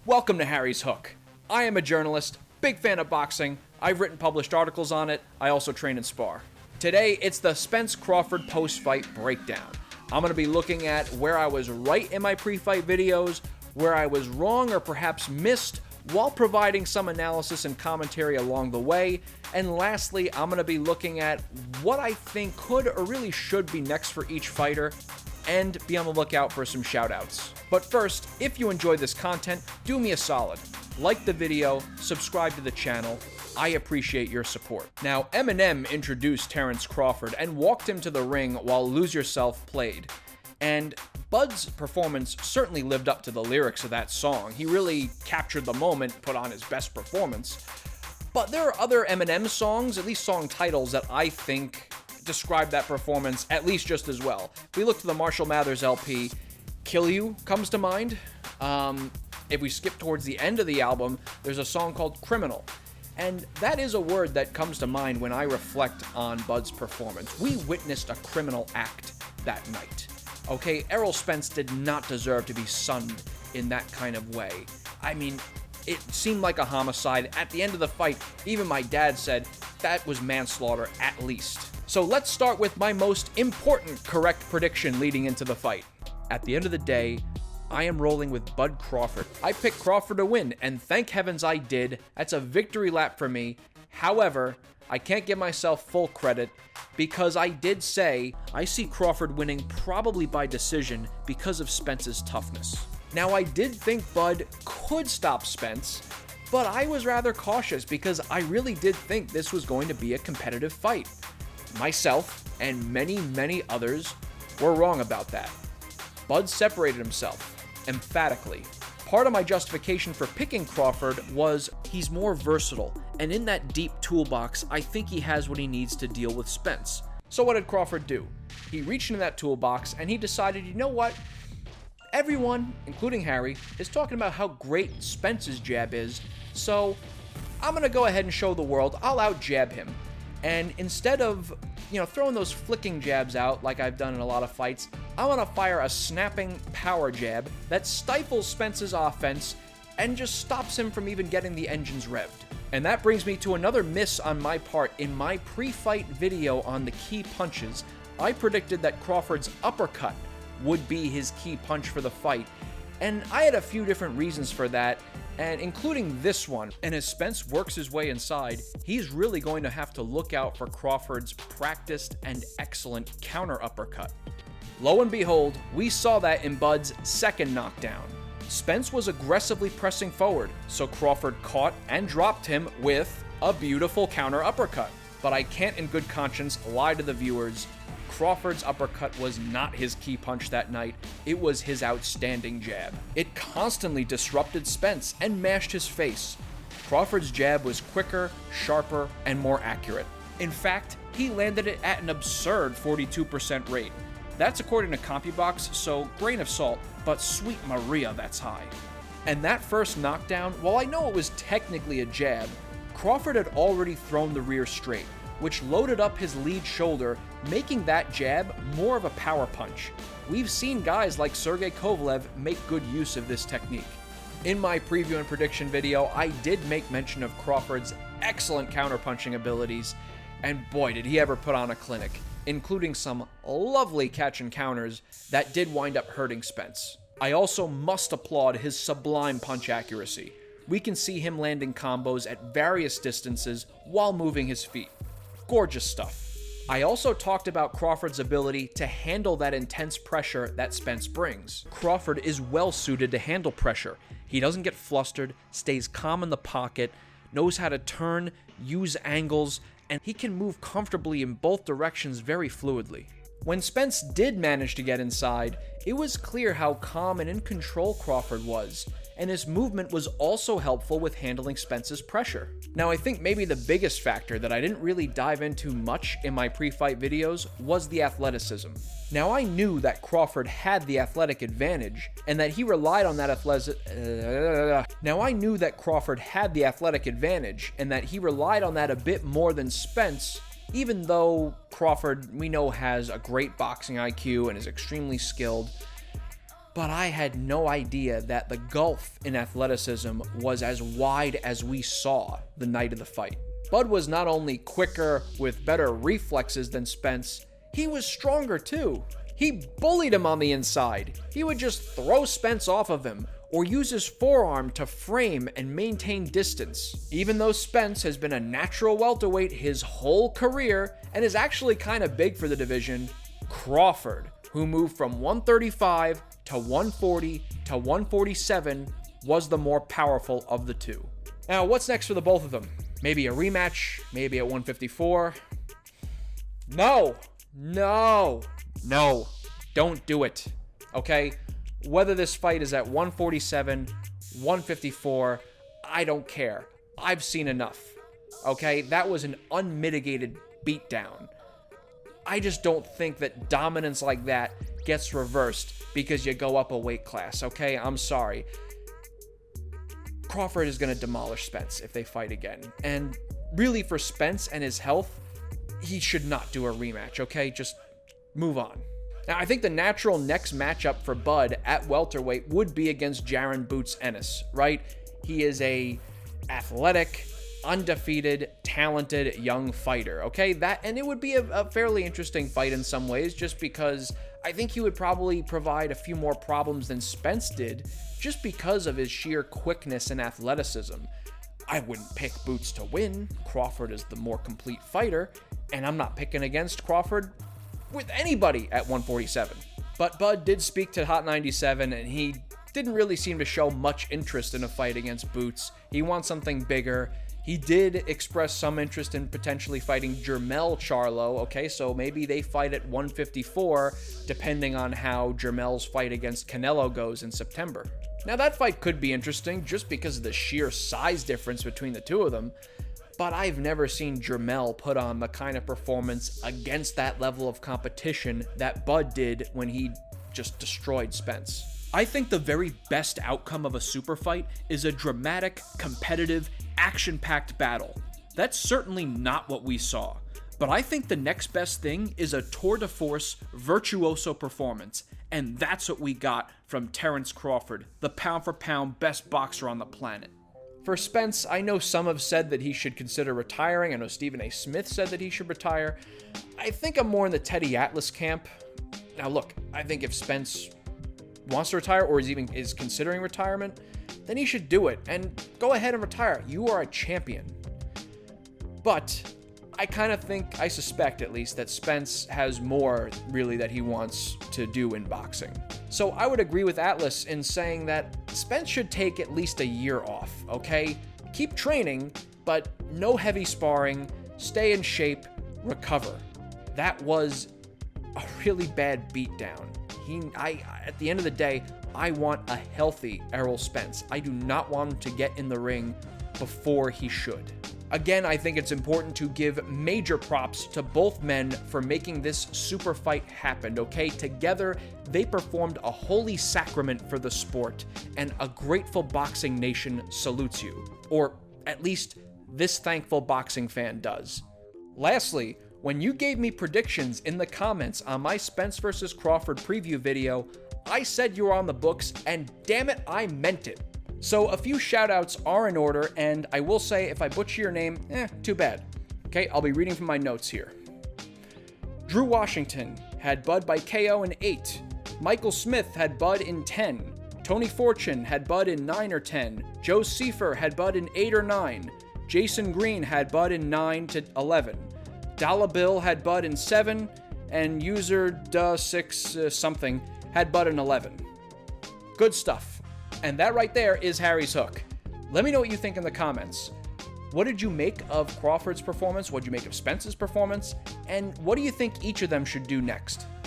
Welcome to Harry's Hook. I am a journalist, big fan of boxing. I've written published articles on it. I also train and spar. Today, it's the Spence-Crawford post-fight breakdown. I'm going to be looking at where I was right in my pre-fight videos, where I was wrong or perhaps missed, while providing some analysis and commentary along the way. And lastly, I'm going to be looking at what I think could or really should be next for each fighter, and be on the lookout for some shoutouts. But first, if you enjoy this content, do me a solid. Like the video, subscribe to the channel. I appreciate your support. Now, Eminem introduced Terence Crawford and walked him to the ring while Lose Yourself played. And Bud's performance certainly lived up to the lyrics of that song. He really captured the moment, put on his best performance. But there are other Eminem songs, at least song titles, that I think describe that performance at least just as well. If we look to the Marshall Mathers LP, Kill You comes to mind. If we skip towards the end of the album, there's a song called Criminal. And that is a word that comes to mind when I reflect on Bud's performance. We witnessed a criminal act that night. Okay, Errol Spence did not deserve to be sunned in that kind of way. I mean, it seemed like a homicide. At the end of the fight, even my dad said that was manslaughter at least. So let's start with my most important correct prediction leading into the fight. At the end of the day, I am rolling with Bud Crawford. I picked Crawford to win, and thank heavens I did. That's a victory lap for me. However, I can't give myself full credit because I did say I see Crawford winning probably by decision because of Spence's toughness. Now, I did think Bud could stop Spence, but I was rather cautious because I really did think this was going to be a competitive fight. Myself and many others were wrong about that. Bud separated himself emphatically. Part of my justification for picking Crawford was he's more versatile, and in that deep toolbox, I think he has what he needs to deal with Spence. So what did Crawford do? He reached into that toolbox and he decided, you know what? Everyone, including Harry, is talking about how great Spence's jab is, so I'm gonna go ahead and show the world I'll out-jab him. And instead of, throwing those flicking jabs out like I've done in a lot of fights, I want to fire a snapping power jab that stifles Spence's offense and just stops him from even getting the engines revved. And that brings me to another miss on my part. In my pre-fight video on the key punches, I predicted that Crawford's uppercut would be his key punch for the fight. And I had a few different reasons for that, and including this one. And as Spence works his way inside, he's really going to have to look out for Crawford's practiced and excellent counter uppercut. Lo and behold, we saw that in Bud's second knockdown. Spence was aggressively pressing forward, so Crawford caught and dropped him with a beautiful counter uppercut. But I can't in good conscience lie to the viewers. Crawford's uppercut was not his key punch that night, it was his outstanding jab. It constantly disrupted Spence and mashed his face. Crawford's jab was quicker, sharper, and more accurate. In fact, he landed it at an absurd 42% rate. That's according to CompuBox, so grain of salt, but sweet Maria, that's high. And that first knockdown, while I know it was technically a jab, Crawford had already thrown the rear straight, which loaded up his lead shoulder, making that jab more of a power punch. We've seen guys like Sergey Kovalev make good use of this technique. In my preview and prediction video, I did make mention of Crawford's excellent counterpunching abilities, and boy did he ever put on a clinic, including some lovely catch and counters that did wind up hurting Spence. I also must applaud his sublime punch accuracy. We can see him landing combos at various distances while moving his feet. Gorgeous stuff. I also talked about Crawford's ability to handle that intense pressure that Spence brings. Crawford is well suited to handle pressure. He doesn't get flustered, stays calm in the pocket, knows how to turn, use angles, and he can move comfortably in both directions very fluidly. When Spence did manage to get inside, it was clear how calm and in control Crawford was, and his movement was also helpful with handling Spence's pressure. Now, I think maybe the biggest factor that I didn't really dive into much in my pre-fight videos was the athleticism. Now, I knew that Crawford had the athletic advantage, and that he relied on that a bit more than Spence, even though Crawford, we know, has a great boxing IQ and is extremely skilled. but I had no idea that the gulf in athleticism was as wide as we saw the night of the fight. Bud was not only quicker with better reflexes than Spence, he was stronger too. He bullied him on the inside. He would just throw Spence off of him or use his forearm to frame and maintain distance. Even though Spence has been a natural welterweight his whole career and is actually kind of big for the division, Crawford, who moved from 135 to 140 to 147, was the more powerful of the two. Now, what's next for the both of them? Maybe a rematch, maybe at 154. No, don't do it, okay? Whether this fight is at 147, 154, I don't care. I've seen enough, okay? That was an unmitigated beatdown. I just don't think that dominance like that gets reversed because you go up a weight class, okay? I'm sorry. Crawford is going to demolish Spence if they fight again. And really, for Spence and his health, he should not do a rematch, okay? Just move on. Now, I think the natural next matchup for Bud at welterweight would be against Jaron Boots Ennis, right? He is a athletic, undefeated, talented young fighter, okay? And it would be a fairly interesting fight in some ways, just because I think he would probably provide a few more problems than Spence did, just because of his sheer quickness and athleticism. I wouldn't pick Boots to win. Crawford is the more complete fighter, and I'm not picking against Crawford with anybody at 147. But Bud did speak to Hot 97, and he didn't really seem to show much interest in a fight against Boots. He wants something bigger. He did express some interest in potentially fighting Jermell Charlo, okay, so maybe they fight at 154, depending on how Jermell's fight against Canelo goes in September. Now, that fight could be interesting just because of the sheer size difference between the two of them, but I've never seen Jermell put on the kind of performance against that level of competition that Bud did when he just destroyed Spence. I think the very best outcome of a super fight is a dramatic, competitive, action-packed battle. That's certainly not what we saw, but I think the next best thing is a tour de force, virtuoso performance, and that's what we got from Terence Crawford, the pound-for-pound best boxer on the planet. For Spence, I know some have said that he should consider retiring. I know Stephen A. Smith said that he should retire. I think I'm more in the Teddy Atlas camp. Now look, I think if Spence wants to retire or is considering retirement, then he should do it and go ahead and retire. You are a champion. But I kind of think, I suspect at least, that Spence has more really that he wants to do in boxing. So I would agree with Atlas in saying that Spence should take at least a year off, okay? Keep training, but no heavy sparring, stay in shape, recover. That was a really bad beatdown. At the end of the day, I want a healthy Errol Spence. I do not want him to get in the ring before he should. Again, I think it's important to give major props to both men for making this super fight happen, okay? Together, they performed a holy sacrament for the sport, and a grateful boxing nation salutes you. Or at least this thankful boxing fan does. Lastly, when you gave me predictions in the comments on my Spence vs. Crawford preview video, I said you were on the books, and damn it, I meant it. So a few shoutouts are in order, and I will say if I butcher your name, too bad. Okay, I'll be reading from my notes here. Drew Washington had Bud by KO in 8. Michael Smith had Bud in 10. Tony Fortune had Bud in 9 or 10. Joe Seifer had Bud in 8 or 9. Jason Green had Bud in 9 to 11. Dollar Bill had Bud in 7, and user duh6 something had Bud in 11. Good stuff. And that right there is Harry's hook. Let me know what you think in the comments. What did you make of Crawford's performance? What did you make of Spence's performance? And what do you think each of them should do next?